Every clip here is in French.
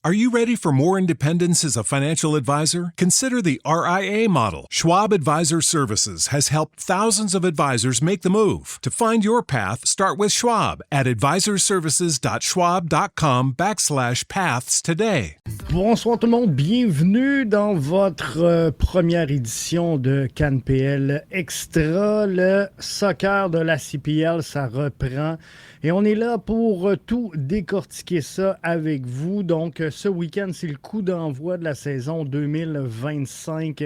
Are you ready for more independence as a financial advisor? Consider the RIA model. Schwab Advisor Services has helped thousands of advisors make the move. To find your path, start with Schwab at advisorservices.schwab.com/paths today. Bonsoir tout le monde, bienvenue dans votre première édition de CanPL Extra. Le soccer de la CPL, ça reprend. Et on est là pour tout décortiquer ça avec vous. Donc, ce week-end, c'est le coup d'envoi de la saison 2025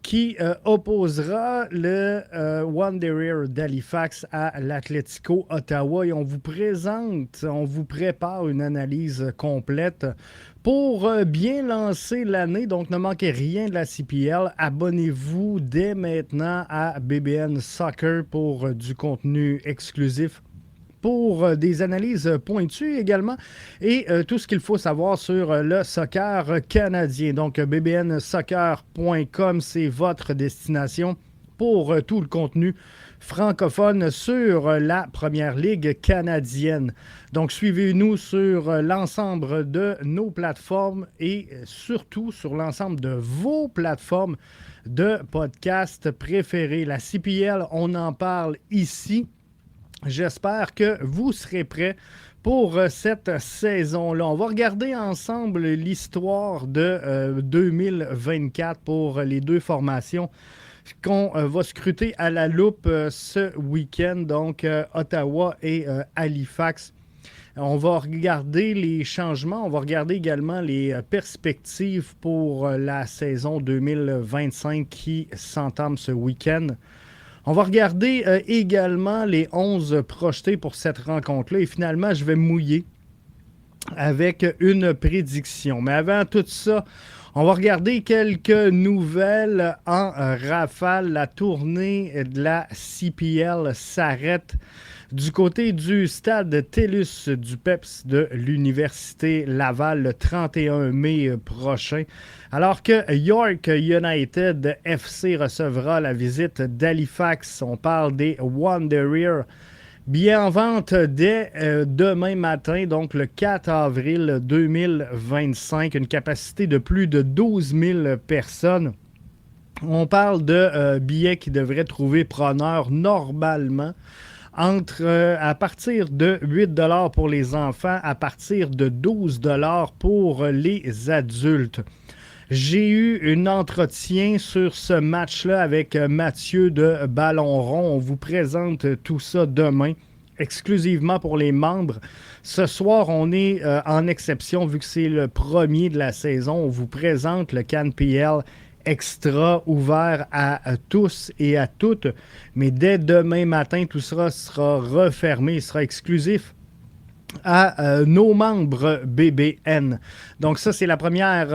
qui opposera le Wanderers d'Halifax à l'Atlético Ottawa. Et on vous prépare une analyse complète pour bien lancer l'année. Donc, ne manquez rien de la CPL. Abonnez-vous dès maintenant à BBN Soccer pour du contenu exclusif, pour des analyses pointues également et tout ce qu'il faut savoir sur le soccer canadien. Donc, bbnsoccer.com, c'est votre destination pour tout le contenu francophone sur la Première Ligue canadienne. Donc, suivez-nous sur l'ensemble de nos plateformes et surtout sur l'ensemble de vos plateformes de podcast préférées. La CPL, on en parle ici. J'espère que vous serez prêts pour cette saison-là. On va regarder ensemble l'histoire de 2024 pour les deux formations qu'on va scruter à la loupe ce week-end, donc Ottawa et Halifax. On va regarder les changements, on va regarder également les perspectives pour la saison 2025 qui s'entame ce week-end. On va regarder également les 11 projetés pour cette rencontre-là. Et finalement, je vais mouiller avec une prédiction. Mais avant tout ça, on va regarder quelques nouvelles en rafale. La tournée de la CPL s'arrête du côté du stade TELUS du PEPS de l'Université Laval le 31 mai prochain. Alors que York United FC recevra la visite d'Halifax, on parle des Wanderers. Billets en vente dès demain matin, donc le 4 avril 2025, une capacité de plus de 12 000 personnes. On parle de billets qui devraient trouver preneur normalement à partir de 8 $ pour les enfants, à partir de 12 $ pour les adultes. J'ai eu un entretien sur ce match-là avec Mathieu de Ballon Rond. On vous présente tout ça demain, exclusivement pour les membres. Ce soir, on est en exception, vu que c'est le premier de la saison. On vous présente le CanPL Extra ouvert à tous et à toutes. Mais dès demain matin, tout ça sera refermé. Il sera exclusif à nos membres BBN. Donc ça, c'est la première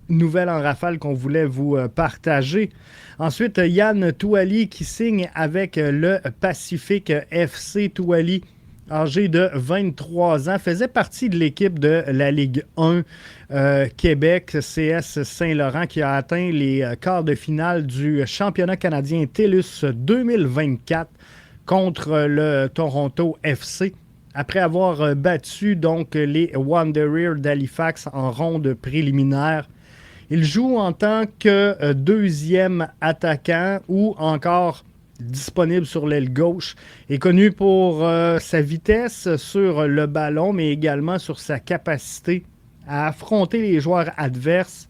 nouvelle en rafale qu'on voulait vous partager. Ensuite, Yann Touali qui signe avec le Pacific FC. Touali, âgé de 23 ans, faisait partie de l'équipe de la Ligue 1 Québec, CS Saint-Laurent, qui a atteint les quarts de finale du championnat canadien TELUS 2024 contre le Toronto FC. Après avoir battu donc les Wanderers d'Halifax en ronde préliminaire. Il joue en tant que deuxième attaquant ou encore disponible sur l'aile gauche. Il est connu pour sa vitesse sur le ballon, mais également sur sa capacité à affronter les joueurs adverses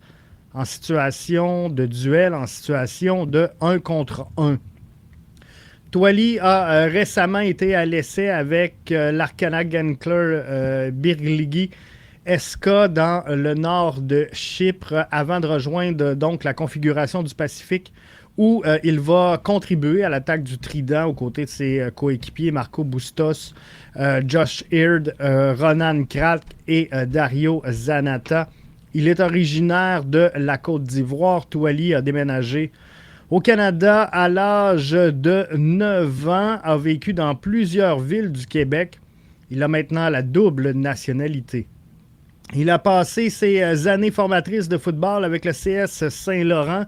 en situation de duel, en situation de 1 contre 1. Touali a récemment été à l'essai avec l'Arkanagan-Clur Birligi SK dans le nord de Chypre avant de rejoindre donc la configuration du Pacifique où il va contribuer à l'attaque du Trident aux côtés de ses coéquipiers Marco Bustos, Josh Heard, Ronan Kratk et Dario Zanata. Il est originaire de la Côte d'Ivoire. Touali a déménagé au Canada à l'âge de 9 ans, a vécu dans plusieurs villes du Québec. Il a maintenant la double nationalité. Il a passé ses années formatrices de football avec le CS Saint-Laurent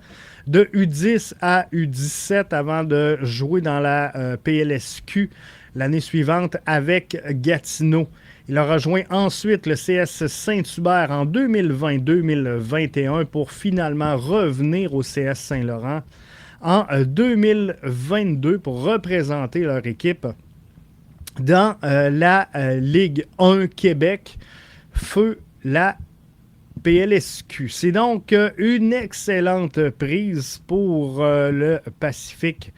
de U10 à U17 avant de jouer dans la PLSQ l'année suivante avec Gatineau. Il a rejoint ensuite le CS Saint-Hubert en 2020-2021 pour finalement revenir au CS Saint-Laurent en 2022 pour représenter leur équipe dans la Ligue 1 Québec, feu la PLSQ. C'est donc une excellente prise pour le Pacifique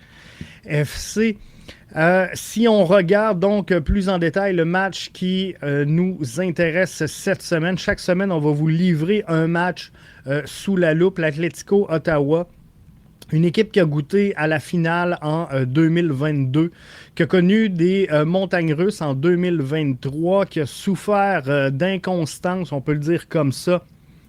FC. Si on regarde donc plus en détail le match qui nous intéresse cette semaine, chaque semaine, on va vous livrer un match sous la loupe. L'Atlético Ottawa, une équipe qui a goûté à la finale en 2022, qui a connu des montagnes russes en 2023, qui a souffert d'inconstance, on peut le dire comme ça,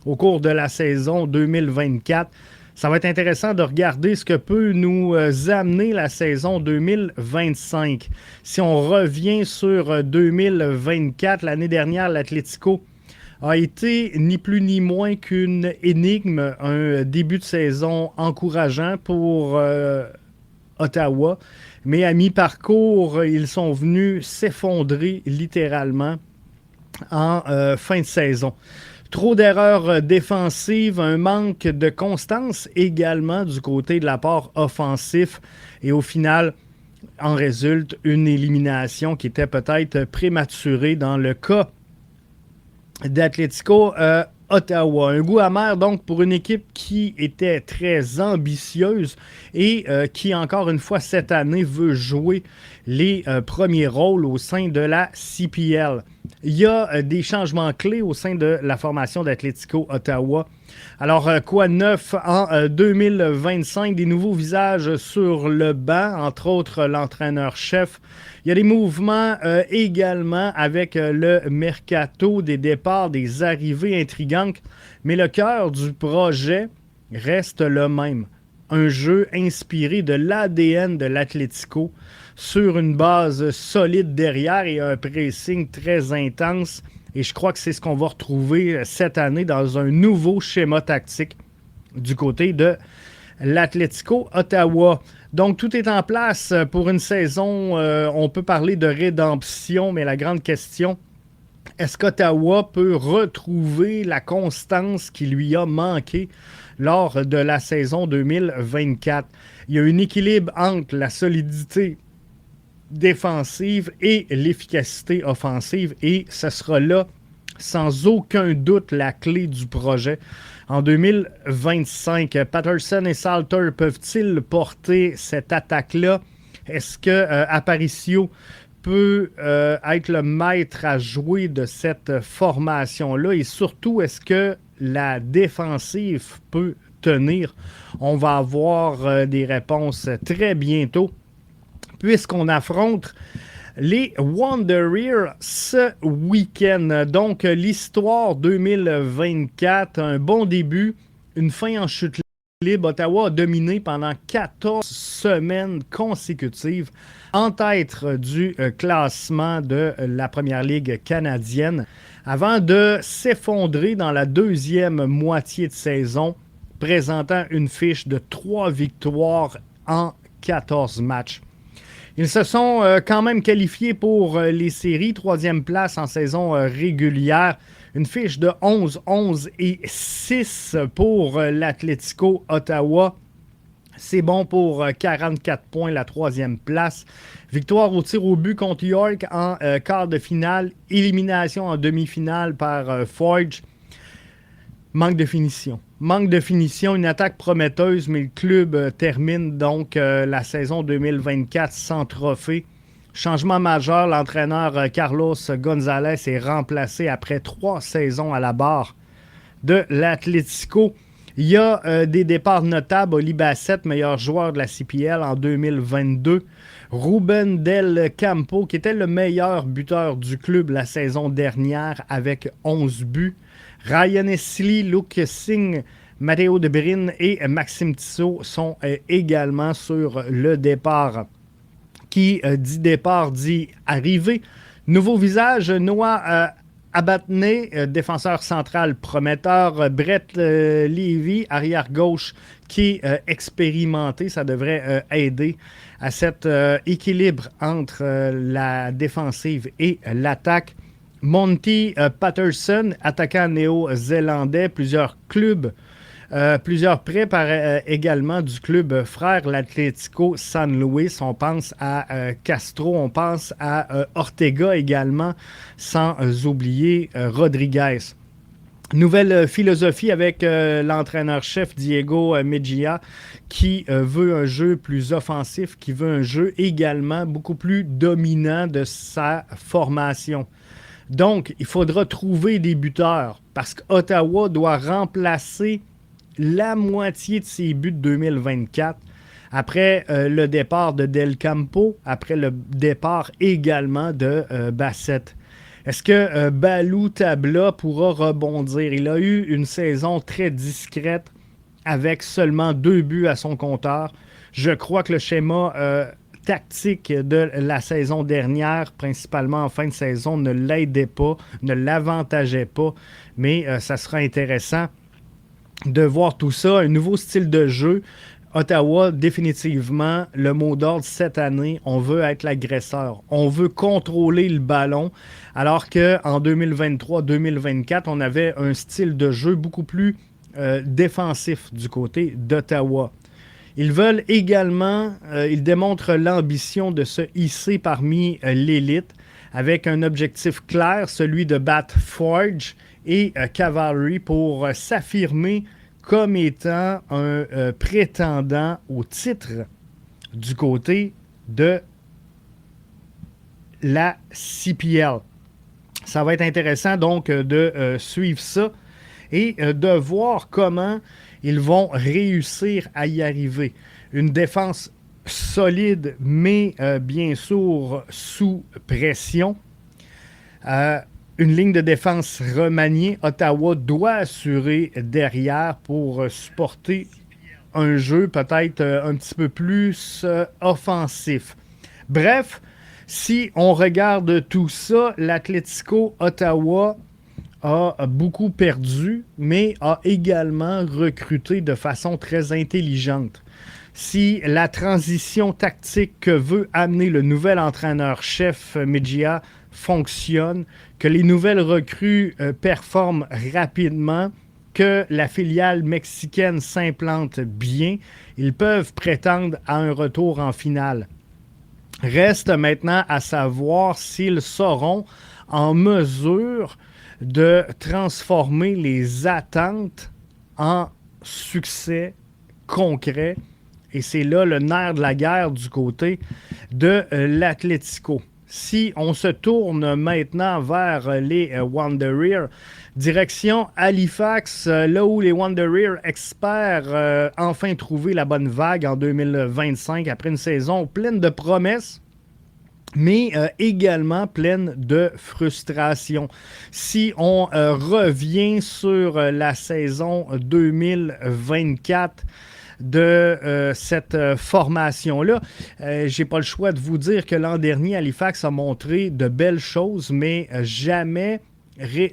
au cours de la saison 2024. Ça va être intéressant de regarder ce que peut nous amener la saison 2025. Si on revient sur 2024, l'année dernière, l'Atlético a été ni plus ni moins qu'une énigme, un début de saison encourageant pour Ottawa. Mais à mi-parcours, ils sont venus s'effondrer littéralement en fin de saison. Trop d'erreurs défensives, un manque de constance également du côté de l'apport offensif. Et au final, en résulte une élimination qui était peut-être prématurée dans le cas d'Atlético Ottawa. Un goût amer donc pour une équipe qui était très ambitieuse et qui, encore une fois, cette année veut jouer les premiers rôles au sein de la CPL. Il y a des changements clés au sein de la formation d'Atlético Ottawa. Alors, quoi de neuf en 2025? Des nouveaux visages sur le banc, entre autres l'entraîneur-chef. Il y a des mouvements également avec le mercato, des départs, des arrivées intrigantes. Mais le cœur du projet reste le même. Un jeu inspiré de l'ADN de l'Atlético sur une base solide derrière et un pressing très intense. Et je crois que c'est ce qu'on va retrouver cette année dans un nouveau schéma tactique du côté de l'Atlético Ottawa. Donc, tout est en place pour une saison. On peut parler de rédemption, mais la grande question, est-ce qu'Ottawa peut retrouver la constance qui lui a manqué lors de la saison 2024? Il y a un équilibre entre la solidité défensive et l'efficacité offensive, et ce sera là, sans aucun doute, la clé du projet. En 2025, Patterson et Salter peuvent-ils porter cette attaque-là? Est-ce que Aparicio peut être le maître à jouer de cette formation-là? Et surtout, est-ce que la défensive peut tenir? On va avoir des réponses très bientôt, puisqu'on affronte les Wanderers ce week-end. Donc, l'histoire 2024, un bon début, une fin en chute libre. Ottawa a dominé pendant 14 semaines consécutives en tête du classement de la Première Ligue canadienne avant de s'effondrer dans la deuxième moitié de saison, présentant une fiche de 3 victoires en 14 matchs. Ils se sont quand même qualifiés pour les séries, troisième place en saison régulière. Une fiche de 11 et 6 pour l'Atlético Ottawa. C'est bon pour 44 points, la troisième place. Victoire au tir au but contre York en quart de finale. Élimination en demi-finale par Forge. Manque de finition. Manque de finition, une attaque prometteuse, mais le club termine donc la saison 2024 sans trophée. Changement majeur, l'entraîneur Carlos Gonzalez est remplacé après 3 saisons à la barre de l'Atlético. Il y a des départs notables. Oli Bassett, meilleur joueur de la CPL en 2022. Ruben Del Campo, qui était le meilleur buteur du club la saison dernière avec 11 buts. Ryan Esli, Luke Singh, Matteo Debrin et Maxime Tissot sont également sur le départ. Qui dit départ dit arrivée. Nouveau visage, Noah Abatney, défenseur central prometteur. Brett Levy, arrière-gauche, qui est expérimenté. Ça devrait aider à cet équilibre entre la défensive et l'attaque. Monty Patterson, attaquant néo-zélandais, plusieurs prêts également du club frère, l'Atlético San Luis. On pense à Castro, on pense à Ortega également, sans oublier Rodriguez. Nouvelle philosophie avec l'entraîneur-chef Diego Mejia qui veut un jeu plus offensif, qui veut un jeu également beaucoup plus dominant de sa formation. Donc, il faudra trouver des buteurs parce qu'Ottawa doit remplacer la moitié de ses buts de 2024 après le départ de Del Campo, après le départ également de Bassett. Est-ce que Balou Tabla pourra rebondir? Il a eu une saison très discrète avec seulement 2 buts à son compteur. Je crois que le schéma tactique de la saison dernière, principalement en fin de saison, ne l'aidait pas, ne l'avantageait pas. Mais ça sera intéressant de voir tout ça. Un nouveau style de jeu. Ottawa, définitivement, le mot d'ordre cette année, on veut être l'agresseur. On veut contrôler le ballon, alors qu'en 2023-2024, on avait un style de jeu beaucoup plus défensif du côté d'Ottawa. Ils veulent également, ils démontrent l'ambition de se hisser parmi l'élite avec un objectif clair, celui de battre Forge et Cavalry pour s'affirmer comme étant un prétendant au titre du côté de la CPL. Ça va être intéressant donc de suivre ça et de voir comment ils vont réussir à y arriver. Une défense solide, mais bien sûr sous pression. Une ligne de défense remaniée. Ottawa doit assurer derrière pour supporter un jeu peut-être un petit peu plus offensif. Bref, si on regarde tout ça, l'Atlético Ottawa a beaucoup perdu, mais a également recruté de façon très intelligente. Si la transition tactique que veut amener le nouvel entraîneur-chef Mejia fonctionne, que les nouvelles recrues performent rapidement, que la filiale mexicaine s'implante bien, ils peuvent prétendre à un retour en finale. Reste maintenant à savoir s'ils seront en mesure de transformer les attentes en succès concret. Et c'est là le nerf de la guerre du côté de l'Atlético. Si on se tourne maintenant vers les Wanderers, direction Halifax, là où les Wanderers espèrent enfin trouver la bonne vague en 2025 après une saison pleine de promesses, mais également pleine de frustration. Si on revient sur la saison 2024, de cette formation-là. J'ai pas le choix de vous dire que l'an dernier, Halifax a montré de belles choses, mais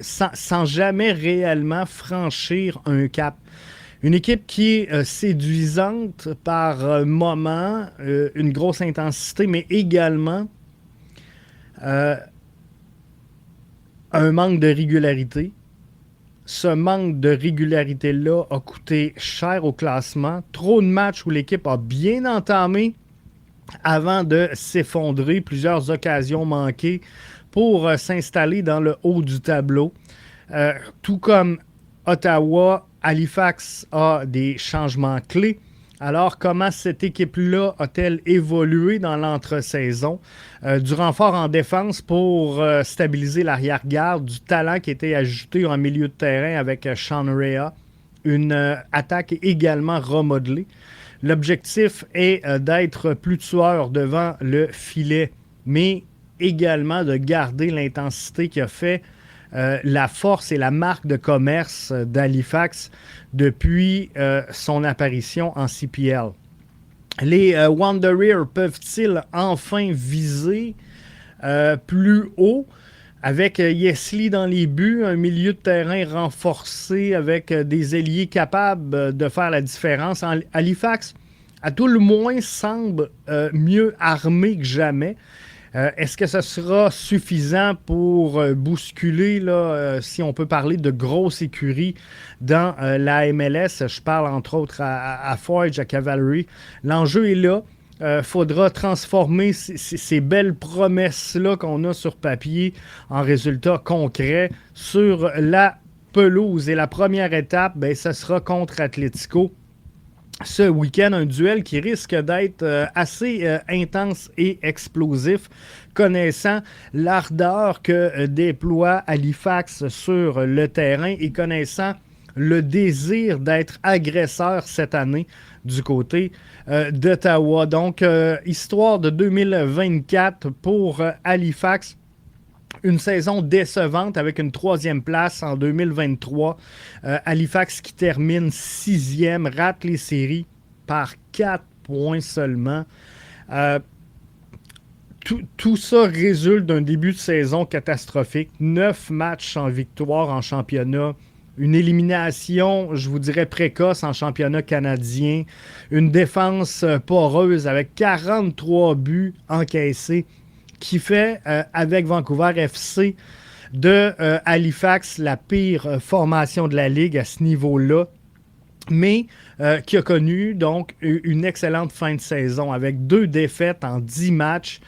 sans jamais réellement franchir un cap. Une équipe qui est séduisante par moments, une grosse intensité, mais également un manque de régularité. Ce manque de régularité-là a coûté cher au classement. Trop de matchs où l'équipe a bien entamé avant de s'effondrer. Plusieurs occasions manquées pour s'installer dans le haut du tableau. Tout comme Ottawa, Halifax a des changements clés. Alors, comment cette équipe-là a-t-elle évolué dans l'entre-saison? Du renfort en défense pour stabiliser l'arrière-garde, du talent qui a été ajouté en milieu de terrain avec Sean Rea, une attaque également remodelée. L'objectif est d'être plus tueur devant le filet, mais également de garder l'intensité qui a fait la force et la marque de commerce d'Halifax depuis son apparition en CPL. Les Wanderers peuvent-ils enfin viser plus haut avec Yesley dans les buts, un milieu de terrain renforcé avec des ailiers capables de faire la différence? Halifax, à tout le moins, semble mieux armé que jamais. Est-ce que ce sera suffisant pour bousculer, là, si on peut parler de grosses écuries dans la MLS? Je parle entre autres à Forge, à Cavalry. L'enjeu est là. Faudra transformer ces belles promesses-là qu'on a sur papier en résultats concrets sur la pelouse. Et la première étape, ben, ce sera contre Atlético ce week-end, un duel qui risque d'être assez intense et explosif, connaissant l'ardeur que déploie Halifax sur le terrain et connaissant le désir d'être agresseur cette année du côté d'Ottawa. Donc, histoire de 2024 pour Halifax. Une saison décevante avec une 3e place en 2023. Halifax qui termine 6e, rate les séries par 4 points seulement. Tout ça résulte d'un début de saison catastrophique. 9 matchs sans victoire en championnat. Une élimination, je vous dirais, précoce en championnat canadien. Une défense poreuse avec 43 buts encaissés qui fait, avec Vancouver FC, de Halifax la pire formation de la Ligue à ce niveau-là, mais qui a connu donc une excellente fin de saison avec 2 défaites en 10 matchs.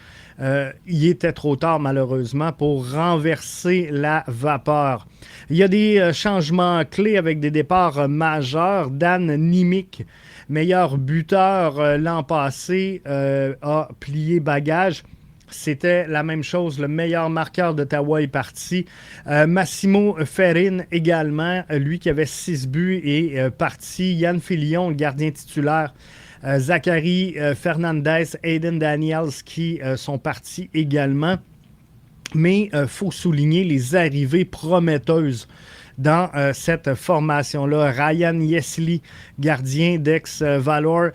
Il était trop tard, malheureusement, pour renverser la vapeur. Il y a des changements clés avec des départs majeurs. Dan Nimick, meilleur buteur l'an passé, a plié bagage. C'était la même chose. Le meilleur marqueur d'Ottawa est parti. Massimo Ferrin également, lui qui avait 6 buts, est parti. Yann Filion, le gardien titulaire. Zachary Fernandez, Aiden Daniels qui sont partis également. Mais il faut souligner les arrivées prometteuses dans cette formation-là. Ryan Yesley, gardien d'ex-Valor.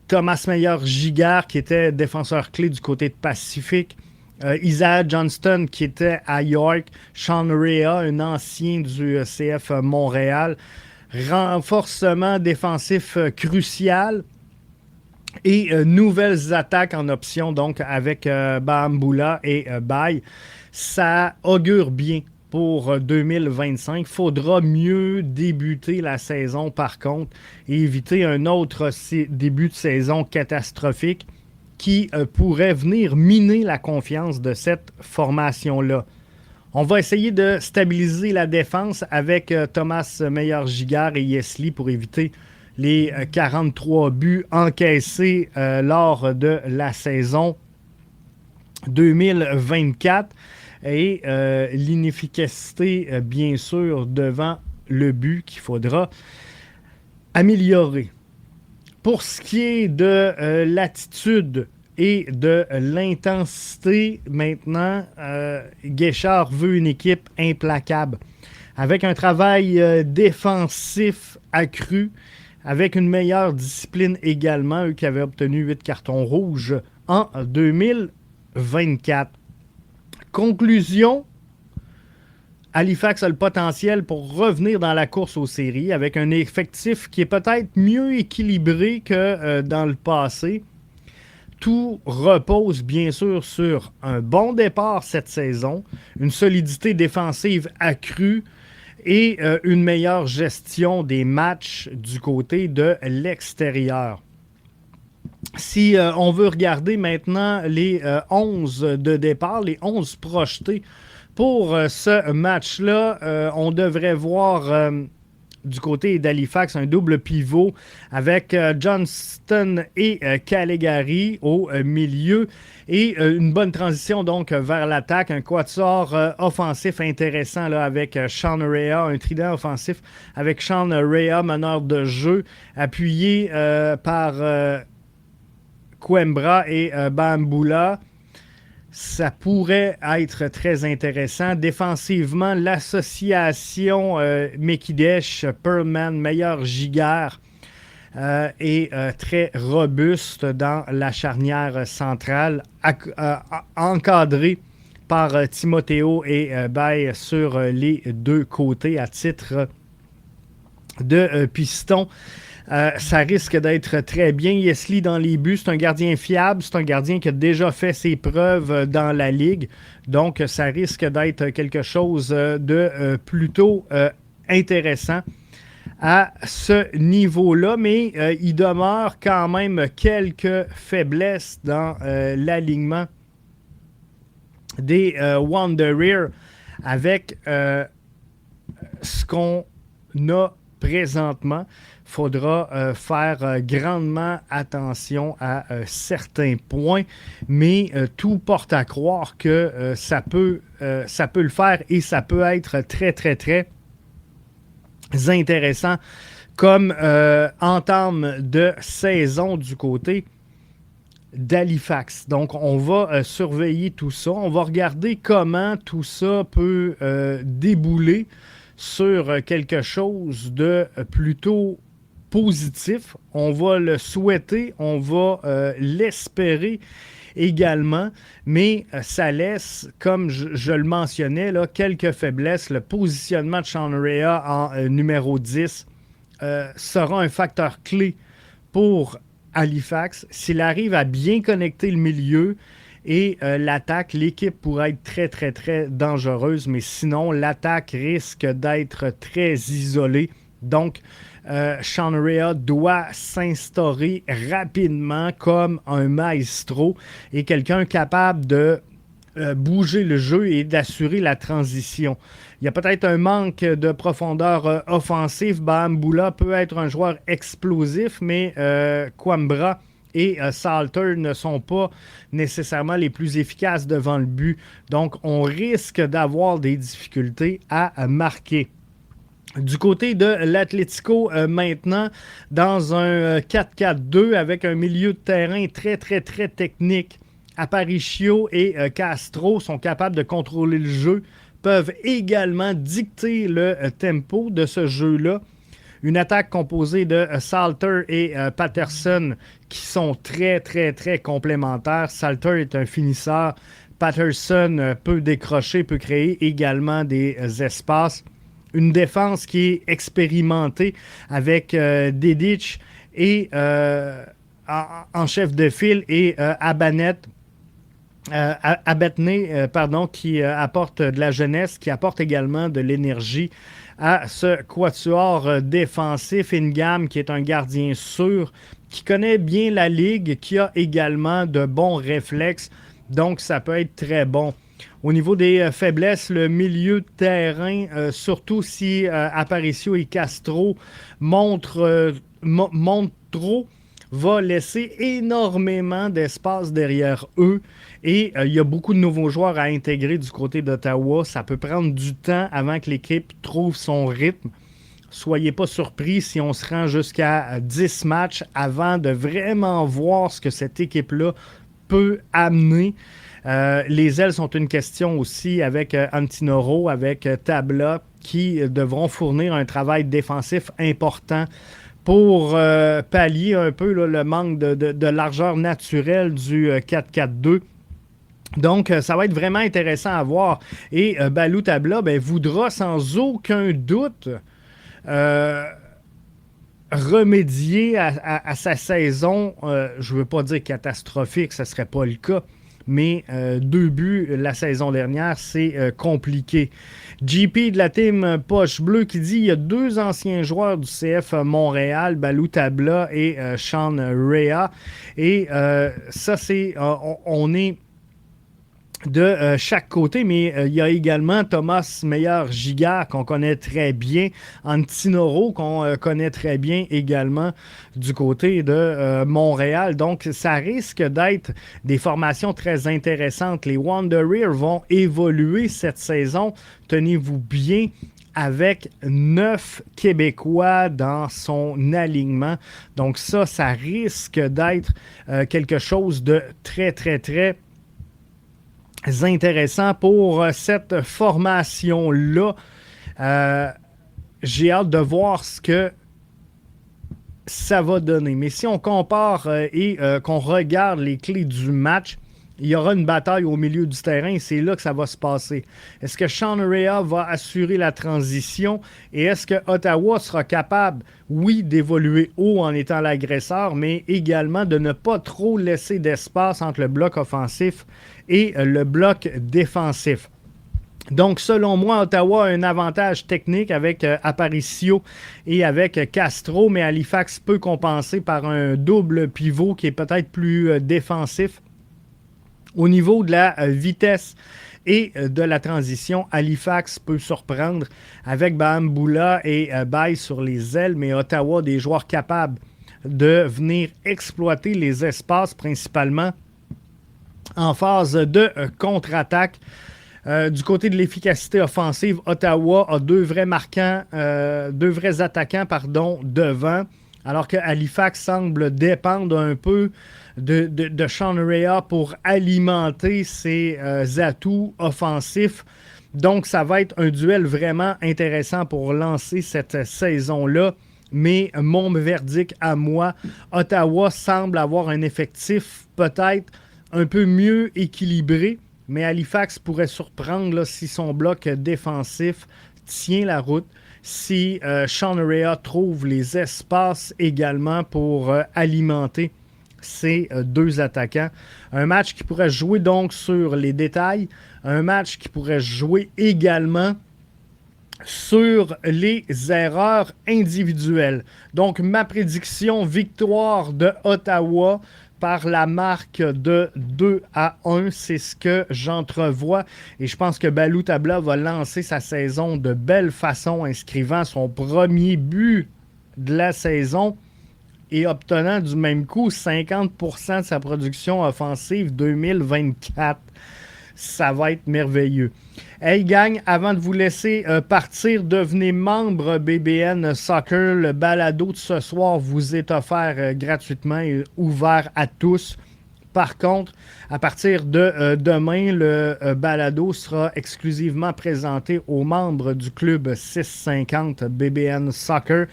Thomas Meyer-Giguère, qui était défenseur clé du côté de Pacifique. Isaiah Johnston, qui était à York. Sean Rea, un ancien du CF Montréal. Renforcement défensif crucial. Et nouvelles attaques en option, donc avec Bamboula et Bay. Ça augure bien pour 2025. Faudra mieux débuter la saison, par contre, et éviter un autre début de saison catastrophique qui pourrait venir miner la confiance de cette formation-là. On va essayer de stabiliser la défense avec Thomas Meyer-Giguère et Yesley pour éviter les 43 buts encaissés lors de la saison 2024. Et l'inefficacité, bien sûr, devant le but qu'il faudra améliorer. Pour ce qui est de l'attitude et de l'intensité, maintenant, Guéchard veut une équipe implacable, avec un travail défensif accru, avec une meilleure discipline également, eux qui avaient obtenu 8 cartons rouges en 2024. Conclusion, Halifax a le potentiel pour revenir dans la course aux séries avec un effectif qui est peut-être mieux équilibré que dans le passé. Tout repose bien sûr sur un bon départ cette saison, une solidité défensive accrue et une meilleure gestion des matchs du côté de l'extérieur. Si on veut regarder maintenant les 11 de départ, les 11 projetés pour ce match-là, on devrait voir du côté d'Halifax un double pivot avec Johnston et Calegari au milieu et une bonne transition donc vers l'attaque, un quatuor offensif intéressant là, avec Sean Rea, un trident offensif avec Sean Rea, meneur de jeu, appuyé par Coimbra et Bamboula. Ça pourrait être très intéressant. Défensivement, l'association Mekidesh, Perlman, Meyer-Giguère est très robuste dans la charnière centrale, encadrée par Timoteo et Bay sur les deux côtés à titre de piston. Ça risque d'être très bien. Yesli dans les buts, c'est un gardien fiable, c'est un gardien qui a déjà fait ses preuves dans la Ligue. Donc, ça risque d'être quelque chose de plutôt intéressant à ce niveau-là, mais il demeure quand même quelques faiblesses dans l'alignement des Wanderers avec ce qu'on a présentement. Il faudra faire grandement attention à certains points, mais tout porte à croire que ça peut le faire et ça peut être très, très, très intéressant comme entame de saison du côté d'Halifax. Donc, on va surveiller tout ça. On va regarder comment tout ça peut débouler sur quelque chose de plutôt positif. On va le souhaiter, on va l'espérer également, mais ça laisse, comme je le mentionnais, là, quelques faiblesses. Le positionnement de Sean Rea en numéro 10 sera un facteur clé pour Halifax. S'il arrive à bien connecter le milieu et l'attaque, l'équipe pourrait être très, très, très dangereuse, mais sinon, l'attaque risque d'être très isolée. Donc, Sean Rea doit s'instaurer rapidement comme un maestro et quelqu'un capable de bouger le jeu et d'assurer la transition. Il y a peut-être un manque de profondeur offensive. Baham-Boula peut être un joueur explosif, mais Coimbra et Salter ne sont pas nécessairement les plus efficaces devant le but. Donc, on risque d'avoir des difficultés à marquer. Du côté de l'Atlético, maintenant, dans un 4-4-2 avec un milieu de terrain très, très, très technique. Aparicio et Castro sont capables de contrôler le jeu, peuvent également dicter le tempo de ce jeu-là. Une attaque composée de Salter et Patterson qui sont très, très, très complémentaires. Salter est un finisseur. Patterson peut décrocher, peut créer également des espaces. Une défense qui est expérimentée avec Dedic et en chef de file et Abetné, qui apporte de la jeunesse, qui apporte également de l'énergie à ce quatuor défensif. Ingham, qui est un gardien sûr, qui connaît bien la ligue, qui a également de bons réflexes. Donc, ça peut être très bon. Au niveau des faiblesses, le milieu de terrain, surtout si Aparicio et Castro montrent trop, va laisser énormément d'espace derrière eux. Et il y a beaucoup de nouveaux joueurs à intégrer du côté d'Ottawa. Ça peut prendre du temps avant que l'équipe trouve son rythme. Soyez pas surpris si on se rend jusqu'à 10 matchs avant de vraiment voir ce que cette équipe-là peut amener. Les ailes sont une question aussi avec Antinoro, avec Tabla, qui devront fournir un travail défensif important pour pallier un peu là, le manque de largeur naturelle du 4-4-2. Donc, ça va être vraiment intéressant à voir. Et Balou Tabla voudra sans aucun doute remédier à sa saison. Je ne veux pas dire catastrophique, ce ne serait pas le cas. Mais 2 buts la saison dernière, c'est compliqué. JP de la team Poche Bleue qui dit il y a 2 anciens joueurs du CF Montréal, Balou Tabla et Sean Rea. Et ça, c'est... on est de chaque côté, mais il y a également Thomas Meyer-Gigard qu'on connaît très bien, Antinoro qu'on connaît très bien également du côté de Montréal. Donc, ça risque d'être des formations très intéressantes. Les Wanderers vont évoluer cette saison, tenez-vous bien, avec 9 Québécois dans son alignement. Donc ça risque d'être quelque chose de très, très, très intéressant pour cette formation-là. J'ai hâte de voir ce que ça va donner. Mais si on compare et qu'on regarde les clés du match, il y aura une bataille au milieu du terrain et c'est là que ça va se passer. Est-ce que Sean Rea va assurer la transition et est-ce que Ottawa sera capable, oui, d'évoluer haut en étant l'agresseur, mais également de ne pas trop laisser d'espace entre le bloc offensif et le bloc défensif? Donc, selon moi, Ottawa a un avantage technique avec Aparicio et avec Castro, mais Halifax peut compenser par un double pivot qui est peut-être plus défensif. Au niveau de la vitesse et de la transition, Halifax peut surprendre avec Bahambula et Baye sur les ailes, mais Ottawa, des joueurs capables de venir exploiter les espaces, principalement en phase de contre-attaque. Du côté de l'efficacité offensive, Ottawa a deux vrais attaquants devant, alors que Halifax semble dépendre un peu de Sean Rea pour alimenter ses atouts offensifs. Donc, ça va être un duel vraiment intéressant pour lancer cette saison-là. Mais mon verdict à moi, Ottawa semble avoir un effectif peut-être un peu mieux équilibré. Mais Halifax pourrait surprendre là, si son bloc défensif tient la route, si Sean Rea trouve les espaces également pour alimenter ces deux attaquants. Un match qui pourrait jouer donc sur les détails, un match qui pourrait jouer également sur les erreurs individuelles. Donc, ma prédiction, victoire de Ottawa par la marque de 2-1. C'est ce que j'entrevois. Et je pense que Balou Tabla va lancer sa saison de belle façon, inscrivant son premier but de la saison et obtenant du même coup 50% de sa production offensive 2024. Ça va être merveilleux. Hey gang, avant de vous laisser partir, devenez membre BBN Soccer. Le balado de ce soir vous est offert gratuitement et ouvert à tous. Par contre, à partir de demain, le balado sera exclusivement présenté aux membres du club 650 BBN Soccer.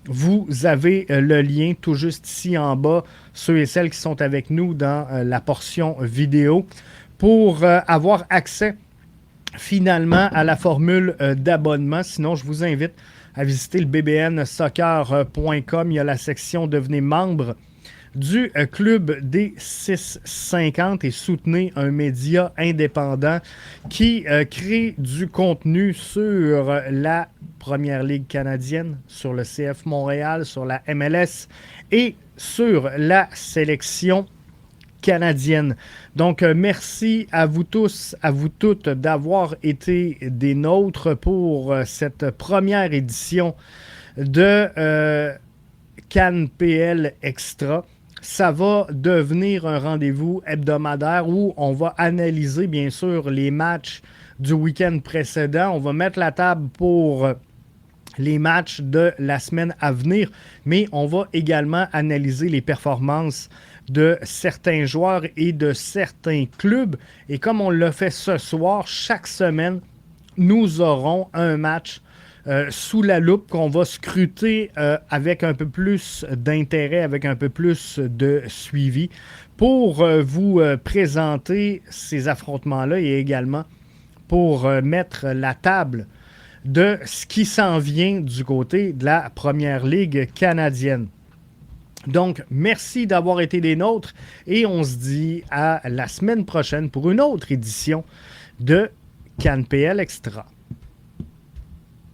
Vous avez le lien tout juste ici en bas, ceux et celles qui sont avec nous dans la portion vidéo, pour avoir accès finalement à la formule d'abonnement. Sinon, je vous invite à visiter le bbnsoccer.com. Il y a la section Devenez membre du club des 650 et soutenez un média indépendant qui crée du contenu sur la Première Ligue canadienne, sur le CF Montréal, sur la MLS et sur la sélection canadienne. Donc, merci à vous tous, à vous toutes d'avoir été des nôtres pour cette première édition de Cannes PL Extra. Ça va devenir un rendez-vous hebdomadaire où on va analyser, bien sûr, les matchs du week-end précédent. On va mettre la table pour les matchs de la semaine à venir, mais on va également analyser les performances de certains joueurs et de certains clubs. Et comme on l'a fait ce soir, chaque semaine, nous aurons un match sous la loupe qu'on va scruter avec un peu plus d'intérêt, avec un peu plus de suivi pour vous présenter ces affrontements-là et également pour mettre la table de ce qui s'en vient du côté de la Première Ligue canadienne. Donc, merci d'avoir été des nôtres et on se dit à la semaine prochaine pour une autre édition de Cannes PL Extra.